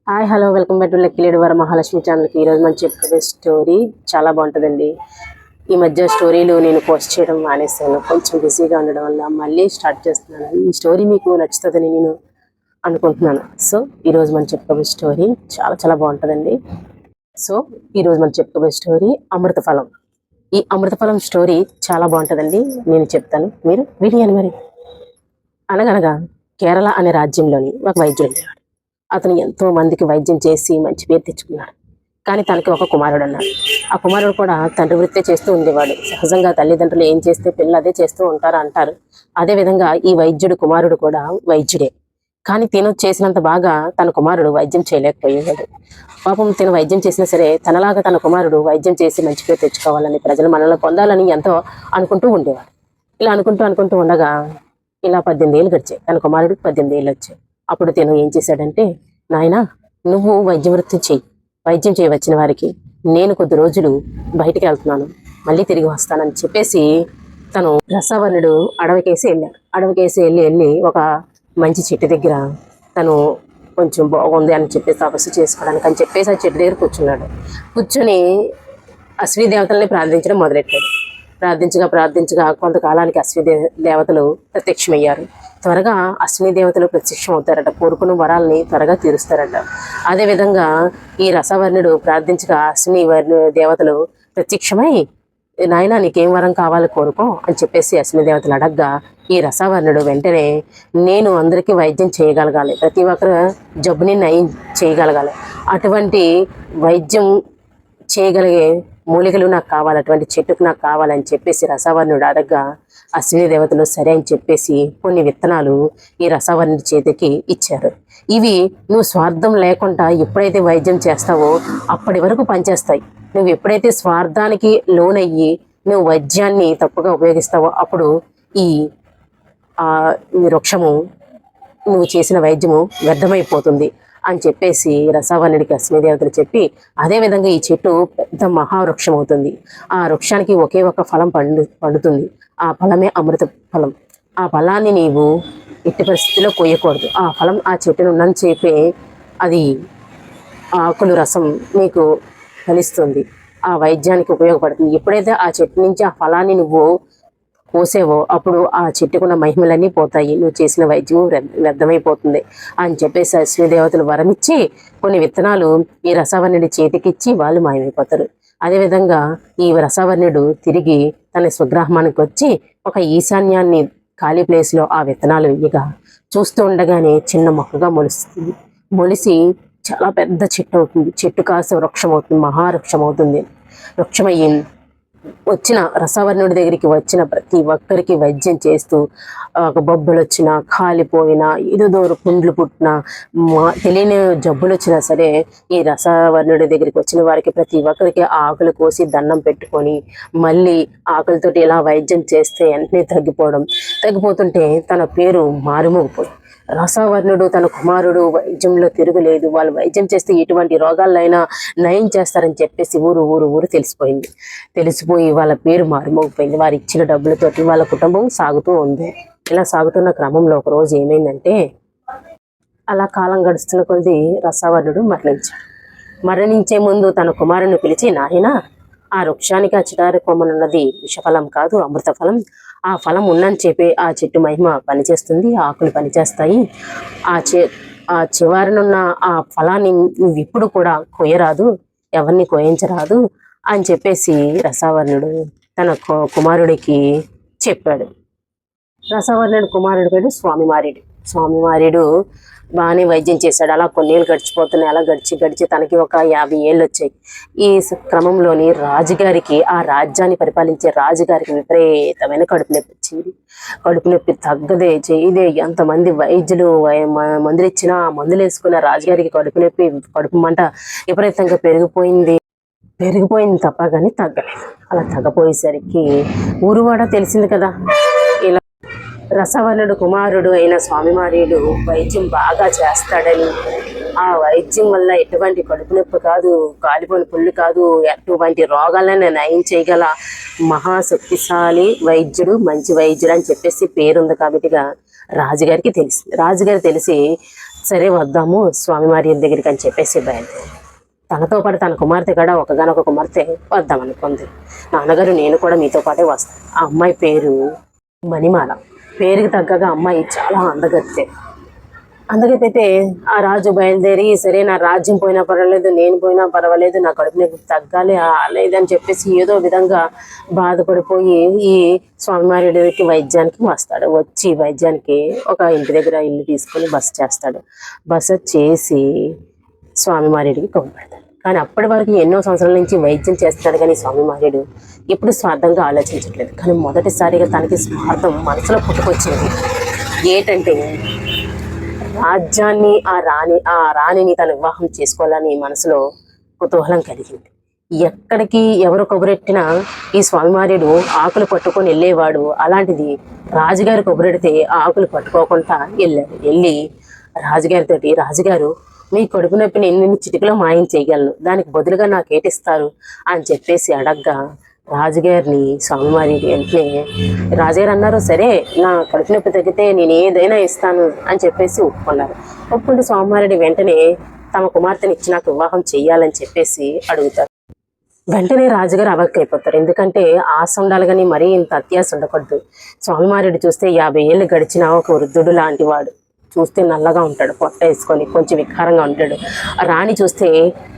Hi hello welcome back to lucky lady Varamahalakshmi ఛానల్కి. ఈరోజు మనం చెప్పుకునే స్టోరీ చాలా బాగుంటుందండి. ఈ మధ్య స్టోరీలు నేను పోస్ట్ చేయడం మానేస్తాను, కొంచెం బిజీగా ఉండడం వల్ల మళ్ళీ స్టార్ట్ చేస్తున్నాను. ఈ స్టోరీ మీకు నచ్చుతుందని నేను అనుకుంటున్నాను. సో ఈరోజు మనం చెప్పుకోబోయే స్టోరీ చాలా చాలా బాగుంటుందండి. సో ఈరోజు మనం చెప్పుకోబోయే స్టోరీ అమృతఫలం. ఈ అమృతఫలం స్టోరీ చాలా బాగుంటుందండి, నేను చెప్తాను, మీరు వినియండి. మరి అనగనగా కేరళ అనే రాజ్యంలోని ఒక వైద్యుడు ఉండేవాడు. అతను ఎంతో మందికి వైద్యం చేసి మంచి పేరు తెచ్చుకున్నాడు. కానీ తనకి ఒక కుమారుడు అన్నాడు. ఆ కుమారుడు కూడా తండ్రి వృత్తే చేస్తూ ఉండేవాడు. సహజంగా తల్లిదండ్రులు ఏం చేస్తే పిల్లలు అదే చేస్తూ ఉంటారు అంటారు. అదేవిధంగా ఈ వైద్యుడు కుమారుడు కూడా వైద్యుడే. కానీ తిను చేసినంత బాగా తన కుమారుడు వైద్యం చేయలేకపోయేవాడు. పాపం తిను వైద్యం చేసినా సరే తనలాగా తన కుమారుడు వైద్యం చేసి మంచి పేరు తెచ్చుకోవాలని, ప్రజలు మనల్ని పొందాలని ఎంతో అనుకుంటూ ఉండేవాడు. ఇలా అనుకుంటూ ఉండగా ఇలా 18 ఏళ్ళు గడిచాయి. తన కుమారుడికి 18 ఏళ్ళు వచ్చాయి. అప్పుడు తిను ఏం చేశాడంటే, నాయనా నువ్వు వైద్య వృత్తి చెయ్యి, వైద్యం చేయవచ్చిన వారికి నేను కొద్ది రోజులు బయటికి వెళ్తున్నాను, మళ్ళీ తిరిగి వస్తానని చెప్పేసి తను రసావర్ణుడు అడవికేసి వెళ్ళి ఒక మంచి చెట్టు దగ్గర తను కొంచెం బాగుంది అని చెప్పేసి తపస్సు చేసుకోవడానికి అని చెప్పేసి ఆ చెట్టు దగ్గర కూర్చొని అశ్విని దేవతల్ని ప్రార్థించడం మొదలెట్టాడు. ప్రార్థించగా కొంతకాలానికి అశ్విని దేవతలు ప్రత్యక్షమయ్యారు. త్వరగా అశ్విని దేవతలు ప్రత్యక్షం అవుతారట, కోరుకున్న వరాలని త్వరగా తీరుస్తారట. అదేవిధంగా ఈ రసవర్ణుడు ప్రార్థించగా అశ్విని దేవతలు ప్రత్యక్షమై, నాయన నీకేం వరం కావాలి కోరుకో అని చెప్పేసి అశ్విని దేవతలు అడగ్గా ఈ రసవర్ణుడు వెంటనే, నేను అందరికీ వైద్యం చేయగలగాలి, ప్రతి ఒక్కరు జబ్బుని నయం చేయగలగాలి, అటువంటి వైద్యం చేయగలిగే మూలికలు నాకు కావాలి, అటువంటి చెట్టుకు నాకు కావాలని చెప్పేసి రసవర్ణుడు అడగ్గా అశ్విని దేవతలు సరే అని చెప్పేసి కొన్ని విత్తనాలు ఈ రసవర్ణుడి చేతికి ఇచ్చారు. ఇవి నువ్వు స్వార్థం లేకుండా ఎప్పుడైతే వైద్యం చేస్తావో అప్పటి వరకు పనిచేస్తాయి. నువ్వు ఎప్పుడైతే స్వార్థానికి లోనయ్యి నువ్వు వైద్యాన్ని తప్పుగా ఉపయోగిస్తావో అప్పుడు ఈ వృక్షము, నువ్వు చేసిన వైద్యము వ్యర్థమైపోతుంది అని చెప్పేసి రసవర్ణుడికి అశ్విని దేవతలు చెప్పి, అదేవిధంగా ఈ చెట్టు పెద్ద మహావృక్షం అవుతుంది. ఆ వృక్షానికి ఒకే ఒక ఫలం పండుతుంది. ఆ ఫలమే అమృత ఫలం. ఆ ఫలాన్ని నీవు ఎట్టి పరిస్థితిలో కొయ్యకూడదు. ఆ ఫలం ఆ చెట్టును ఉన్నంత చెప్పే అది ఆకులు రసం నీకు ఫలిస్తుంది, ఆ వైద్యానికి ఉపయోగపడుతుంది. ఎప్పుడైతే ఆ చెట్టు నుంచి ఆ ఫలాన్ని నువ్వు కోసేవో అప్పుడు ఆ చెట్టుకున్న మహిమలన్నీ పోతాయి, నువ్వు చేసిన వైద్యము వ్యర్థమైపోతుంది అని చెప్పేసి అశ్విని దేవతలు వరమిచ్చి కొన్ని విత్తనాలు ఈ రసవర్ణుడి చేతికిచ్చి వాళ్ళు మాయమైపోతారు. అదేవిధంగా ఈ రసవర్ణుడు తిరిగి తన స్వగ్రామానికి వచ్చి ఒక ఈశాన్యాన్ని ఖాళీ ప్లేస్లో ఆ విత్తనాలు వేయగా చూస్తూ ఉండగానే చిన్న మొక్కగా మొలిసి చాలా పెద్ద చెట్టు అవుతుంది. చెట్టు కాస్త వృక్షం అవుతుంది, మహావృక్షం అవుతుంది. వృక్షమయ్యి వచ్చిన రసవర్ణుడి దగ్గరికి వచ్చిన ప్రతి ఒక్కరికి వైద్యం చేస్తూ బొబ్బలు వచ్చినా, కాలిపోయినా, ఏదో పుండ్లు పుట్టినా, తెలియని జబ్బులు వచ్చినా సరే ఈ రసవర్ణుడి దగ్గరికి వచ్చిన వారికి ప్రతి ఒక్కరికి ఆకులు కోసి దండం పెట్టుకొని మళ్ళీ ఆకులతోటి ఇలా వైద్యం చేస్తే వెంటనే తగ్గిపోతుంటే తన పేరు మారుమోగిపోయి రసవర్ణుడు తన కుమారుడు వైద్యంలో తిరుగులేదు, వాళ్ళు వైద్యం చేస్తే ఎటువంటి రోగాలైనా నయం చేస్తారని చెప్పేసి ఊరు తెలిసిపోయి వాళ్ళ పేరు మారుమోగిపోయింది. వారు ఇచ్చిన డబ్బులతోటి వాళ్ళ కుటుంబం సాగుతూ ఉంది. ఇలా సాగుతున్న క్రమంలో ఒక రోజు ఏమైందంటే, అలా కాలం గడుస్తున్న కొద్ది రసవర్ణుడు మరణించే ముందు తన కుమారుని పిలిచి, నాయనా ఆ వృక్షానికి ఆ చిటారి కొమ్మనున్నది విషఫలం కాదు, అమృత ఫలం. ఆ ఫలం ఉన్నని చెప్పి ఆ చెట్టు మహిమ పనిచేస్తుంది, ఆకులు పనిచేస్తాయి. ఆ చివరినున్న ఆ ఫలాన్ని నువ్వు ఇప్పుడు కూడా కొయ్యరాదు, ఎవరిని కోయించరాదు అని చెప్పేసి రసవర్ణుడు తన కుమారుడికి చెప్పాడు. రసవర్ణుడు కుమారుడి పేరు స్వామిమార్యుడు బాగానే వైద్యం చేశాడు. అలా కొన్నేళ్ళు గడిచిపోతున్నాయి. అలా గడిచి తనకి ఒక 50 ఏళ్ళు వచ్చాయి. ఈ క్రమంలోని రాజుగారికి, ఆ రాజ్యాన్ని పరిపాలించే రాజుగారికి విపరీతమైన కడుపు నొప్పి వచ్చింది. కడుపు నొప్పి తగ్గదే చేయదే, ఎంతమంది వైద్యులు మందులు ఇచ్చినా మందులు వేసుకున్న రాజుగారికి కడుపు మంట విపరీతంగా పెరిగిపోయింది తప్ప కానీ తగ్గలేదు. అలా తగ్గపోయేసరికి ఊరువాడ తెలిసింది కదా, ఇలా రసవర్ణుడు కుమారుడు అయిన స్వామిమార్యుడు వైద్యం బాగా చేస్తాడని, ఆ వైద్యం వల్ల ఎటువంటి కడుపు నొప్పి కాదు, కాలిపోయిన పుళ్ళు కాదు, ఎటువంటి రోగాలను నయం చేయగల మహాశక్తిశాలి వైద్యుడు, మంచి వైద్యుడు అని చెప్పేసి పేరుంది. కాబట్టిగా రాజుగారికి తెలిసి సరే వద్దాము స్వామివారి దగ్గరికి అని చెప్పేసి బయలుదేరి తనతో పాటు తన కుమార్తె కూడా ఒకగానొక కుమార్తె వద్దామనుకుంది. నాన్నగారు నేను కూడా మీతో పాటే వస్తాను. ఆ అమ్మాయి పేరు మణిమాల. పేరుకి తగ్గగా అమ్మాయి చాలా అందగత్తె. అందుకైతే ఆ రాజు బయలుదేరి సరే నా రాజ్యం పోయినా పర్వాలేదు, నేను పోయినా పర్వాలేదు, నా కడుపు నీకు తగ్గాలి లేదని చెప్పేసి ఏదో విధంగా బాధపడిపోయి ఈ స్వామివారికి వైద్యానికి వస్తాడు. వచ్చి వైద్యానికి ఒక ఇంటి దగ్గర ఇల్లు తీసుకొని బస చేస్తాడు. బస చేసి స్వామివారికి కబురు పెడతాడు. కానీ అప్పటి వరకు ఎన్నో సంవత్సరాల నుంచి వైద్యం చేస్తాడు కానీ స్వామివారుడు ఎప్పుడు స్వార్థంగా ఆలోచించట్లేదు. కానీ మొదటిసారిగా తనకి స్వార్థం మనసులో పుట్టుకొచ్చింది. ఏంటంటే రాజ్యాన్ని ఆ రాణిని తను వివాహం చేసుకోవాలని మనసులో కుతూహలం కలిగింది. ఎక్కడికి ఎవరు కబురెట్టినా ఈ స్వామివారుడు ఆకులు పట్టుకొని వెళ్ళేవాడు. అలాంటిది రాజుగారు కబురెడితే ఆకులు పట్టుకోకుండా వెళ్ళి రాజుగారితోటి, రాజుగారు మీ కడుపు నొప్పిని నేను చిటికలో మాయం చేయగలను, దానికి బదులుగా నాకు ఏటిస్తారు అని చెప్పేసి అడగ్గా రాజుగారిని స్వామివారి వెంటనే రాజుగారు అన్నారు, సరే నా కడుపు నొప్పి తగ్గితే నేను ఏదైనా ఇస్తాను అని చెప్పేసి ఒప్పుకున్నారు. ఒప్పుకుంటే స్వామివారి వెంటనే తమ కుమార్తెని ఇచ్చి నాకు వివాహం చెయ్యాలని చెప్పేసి అడుగుతారు. వెంటనే రాజుగారు అవాక్కైపోతారు. ఎందుకంటే ఆశ ఉండాలి కానీ మరీ ఇంత అత్యాశ ఉండకూడదు. స్వామివారుడు చూస్తే 50 ఏళ్ళు గడిచిన ఒక వృద్ధుడు లాంటి వాడు. చూస్తే నల్లగా ఉంటాడు, పొట్ట వేసుకొని కొంచెం వికారంగా ఉంటాడు. రాణి చూస్తే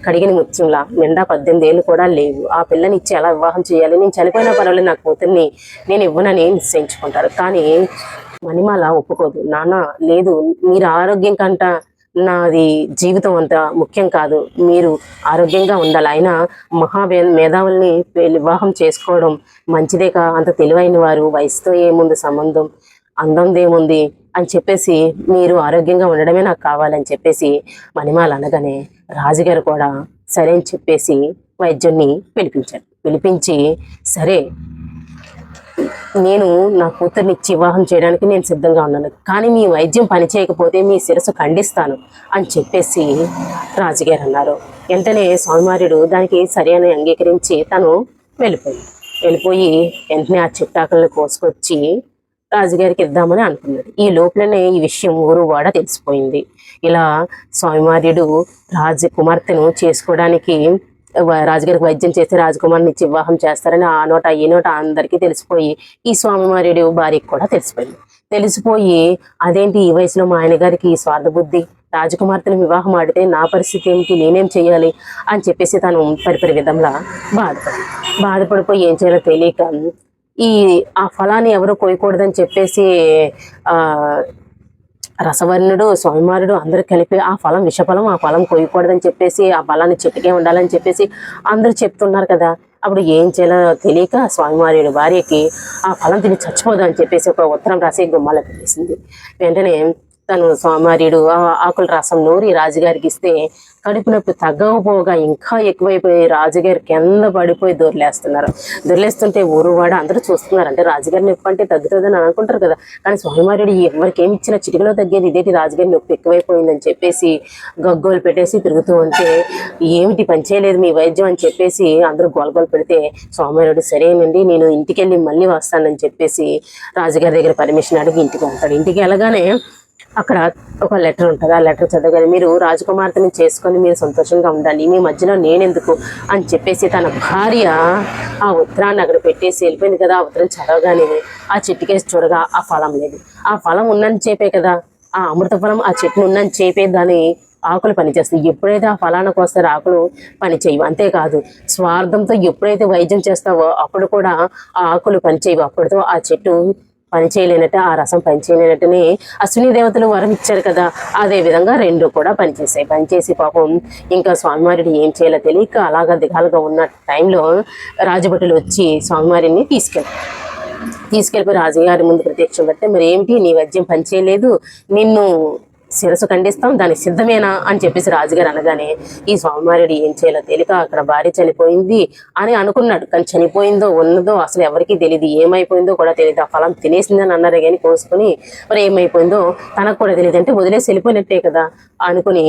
కడిగిన ముత్యంలా, నిండా 18 ఏళ్ళు కూడా లేవు. ఆ పిల్లని ఇచ్చి ఎలా వివాహం చేయాలి, నేను చనిపోయినా పర్వాలేదు నా కూతుర్ని నేను ఇవ్వనని నిశ్చయించుకుంటారు. కానీ మణిమాల ఒప్పుకోదు. నాన్న లేదు, మీరు ఆరోగ్యం కంట నాది జీవితం అంత ముఖ్యం కాదు, మీరు ఆరోగ్యంగా ఉండాలి. అయినా మేధావుల్ని వివాహం చేసుకోవడం మంచిదే అంత తెలివైన వారు, వయసుతో ఏముంది సంబంధం, అందందేముంది అని చెప్పేసి మీరు ఆరోగ్యంగా ఉండడమే నాకు కావాలని చెప్పేసి మణిమాల అనగానే రాజుగారు కూడా సరే అని చెప్పేసి వైద్యుడిని పిలిపించారు. పిలిపించి సరే నేను నా కూతుర్ని ఇచ్చి వివాహం చేయడానికి నేను సిద్ధంగా ఉన్నాను, కానీ మీ వైద్యం పని చేయకపోతే మీ శిరస్సు ఖండిస్తాను అని చెప్పేసి రాజుగారు అన్నారు. వెంటనే స్వామివారుడు దానికి సరే అని అంగీకరించి తను వెళ్ళిపోయి వెంటనే ఆ చిట్టాకులను కోసుకొచ్చి రాజుగారికి ఇద్దామని అనుకున్నాడు. ఈ లోపలనే ఈ విషయం ఊరు వాడ తెలిసిపోయింది. ఇలా స్వామివారుడు రాజకుమార్తెను చేసుకోవడానికి రాజుగారికి వైద్యం చేసి రాజకుమార్ని ఇచ్చి వివాహం చేస్తారని ఆ నోట ఈ నోట అందరికీ తెలిసిపోయి ఈ స్వామివారుడు భార్యకి కూడా తెలిసిపోయి అదేంటి ఈ వయసులో మా ఆయన గారికి ఈ స్వార్థ బుద్ధి, రాజకుమార్తెను వివాహం ఆడితే నా పరిస్థితి ఏమిటి, నేనేం చేయాలి అని చెప్పేసి తను పరిపరి విధంగా బాధపడిపోయి ఏం చేయాలో తెలియక ఆ ఫలాన్ని ఎవరు కోయకూడదని చెప్పేసి రసవర్ణుడు స్వామివారుడు అందరూ కలిపి ఆ ఫలం విషఫలం, ఆ ఫలం కోయకూడదని చెప్పేసి ఆ ఫలాన్ని చెట్టుకే ఉండాలని చెప్పేసి అందరూ చెప్తున్నారు కదా. అప్పుడు ఏం చేయాలో తెలియక స్వామివారి భార్యకి ఆ ఫలం తిని చచ్చిపోదు అని చెప్పేసి ఒక ఉత్తరం రాసి గుమ్మాల పెట్టేసింది. వెంటనే తను స్వామివారుడు ఆకుల రసం నూరి రాజుగారికి ఇస్తే కడుపు నొప్పి తగ్గకపోగా ఇంకా ఎక్కువైపోయి రాజుగారి కింద పడిపోయి దొర్లేస్తుంటే ఊరు వాడు అందరూ చూస్తున్నారు. అంటే రాజుగారి నొప్పి అంటే తగ్గుతుందని అనుకుంటారు కదా, కానీ స్వామివారుడు ఎవరికి ఏమి ఇచ్చినా చిటికలో తగ్గేది ఇదేంటి, రాజుగారి నొప్పి ఎక్కువైపోయిందని చెప్పేసి గగ్గోలు పెట్టేసి తిరుగుతూ ఉంటే ఏమిటి పని చేయలేదు మీ వైద్యం అని చెప్పేసి అందరూ గోలగోలు పెడితే స్వామివారుడు సరేనండి నేను ఇంటికి వెళ్ళి మళ్ళీ వస్తానని చెప్పేసి రాజుగారి దగ్గర పర్మిషన్ అడిగి ఇంటికి వెళ్తాడు. ఇంటికి వెళ్ళగానే అక్కడ ఒక లెటర్ ఉంటుంది. ఆ లెటర్ చదవగానే మీరు రాజకుమార్తెని చేసుకొని మీరు సంతోషంగా ఉండాలి, మీ మధ్యలో నేనెందుకు అని చెప్పేసి తన భార్య ఆ ఉత్తరాన్ని అక్కడ పెట్టేసి వెళ్ళిపోయింది కదా. ఆ ఉత్తరం చదవగానే ఆ చెట్టుకేసి చూడగా ఆ ఫలం లేదు. ఆ ఫలం ఉన్నని చేపే కదా, ఆ అమృత ఫలం ఆ చెట్టును ఉన్నని చేపే దాని ఆకులు పనిచేస్తాయి. ఎప్పుడైతే ఆ ఫలానికి వస్తారో ఆకులు పనిచేయవు. అంతేకాదు స్వార్థంతో ఎప్పుడైతే వైద్యం చేస్తావో అప్పుడు కూడా ఆ ఆకులు పనిచేయవు. అప్పటితో ఆ చెట్టు పనిచేయలేనట్టు, ఆ రసం పనిచేయలేనట్టుని అశ్విని దేవతలు వరం ఇచ్చారు కదా, అదే విధంగా రెండు కూడా పనిచేసి పాపం ఇంకా స్వామివారిని ఏం చేయాలో తెలియక అలాగా దిగాలుగా ఉన్న టైంలో రాజభటులు వచ్చి స్వామివారిని తీసుకెళ్ళిపోయి రాజుగారి ముందు ప్రత్యక్షం పెడితే మరి ఏమిటి నీ వైద్యం పనిచేయలేదు, నిన్ను శిరస్సు ఖండిస్తాం, దానికి సిద్ధమేనా అని చెప్పేసి రాజుగారు అనగానే ఈ స్వామివారుడు ఏం చేయాలో తెలియక అక్కడ భార్య చనిపోయింది అని అనుకున్నాడు. కానీ చనిపోయిందో ఉన్నదో అసలు ఎవరికీ తెలియదు, ఏమైపోయిందో కూడా తెలియదు. ఆ ఫలం తినేసిందని అన్నారు కానీ కోసుకుని మరి ఏమైపోయిందో తనకు కూడా తెలియదు. అంటే వదిలేసి వెళ్ళిపోయినట్టే కదా అనుకుని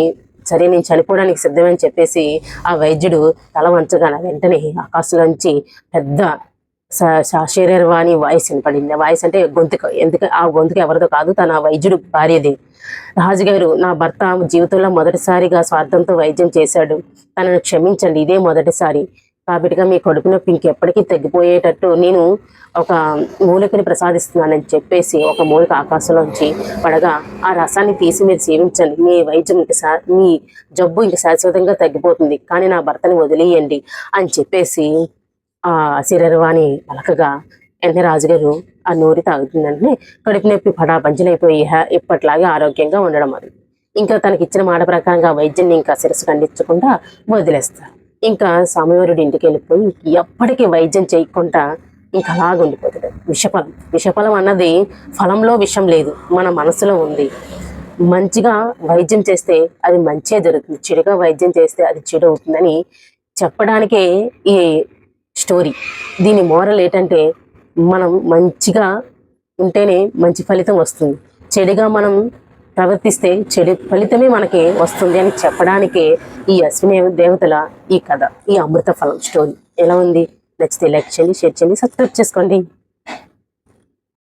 సరే నేను చనిపోవడానికి సిద్ధమని చెప్పేసి ఆ వైద్యుడు తల వంచగానే వెంటనే ఆకాశంలోంచి పెద్ద శరీరవాణి వాయిస్ వినపడింది. ఆ వాయిస్ అంటే గొంతుక, ఎందుకు ఆ గొంతుకు ఎవరిదో కాదు, తన వైద్యుడు భార్యది. రాజుగారు, నా భర్త జీవితంలో మొదటిసారిగా స్వార్థంతో వైద్యం చేశాడు, తనను క్షమించండి, ఇదే మొదటిసారి. కాబట్టిగా మీ కడుపు నొప్పి ఇంకెప్పటికీ తగ్గిపోయేటట్టు నేను ఒక మూలికని ప్రసాదిస్తున్నానని చెప్పేసి ఒక మూలిక ఆకాశంలోంచి పడగా, ఆ రసాన్ని తీసి మీరు సేవించండి, మీ వైద్యం మీ జబ్బు ఇంక శాశ్వతంగా తగ్గిపోతుంది, కానీ నా భర్తని వదిలేయండి అని చెప్పేసి ఆ శరీరవాణి పలకగా వెంటనే రాజుగారు ఆ నోరు తాగుతుందంటే కడుపు నొప్పి పడాపంచలైపోయి ఇప్పట్లాగే ఆరోగ్యంగా ఉండడం. అది ఇంకా తనకి ఇచ్చిన మాట ప్రకారంగా వైద్యాన్ని ఇంకా శిరస్సు ఖండించకుండా వదిలేస్తారు. ఇంకా సమయవరుడి ఇంటికి వెళ్ళిపోయి ఎప్పటికీ వైద్యం చేయకుండా ఇంకా అలాగ ఉండిపోతుంది. విషఫలం అన్నది ఫలంలో విషం లేదు, మన మనసులో ఉంది. మంచిగా వైద్యం చేస్తే అది మంచిగా జరుగుతుంది, చెడుగా వైద్యం చేస్తే అది చెడు అవుతుందని చెప్పడానికే ఈ స్టోరీ. దీని మోరల్ ఏంటంటే, మనం మంచిగా ఉంటేనే మంచి ఫలితం వస్తుంది, చెడుగా మనం ప్రవర్తిస్తే చెడు ఫలితమే మనకి వస్తుంది అని చెప్పడానికే ఈ అశ్విని దేవతల ఈ కథ, ఈ అమృత ఫలం స్టోరీ. ఎలా ఉంది? నచ్చితే లైక్ చేయండి, షేర్ చేయండి, సబ్స్క్రైబ్ చేసుకోండి.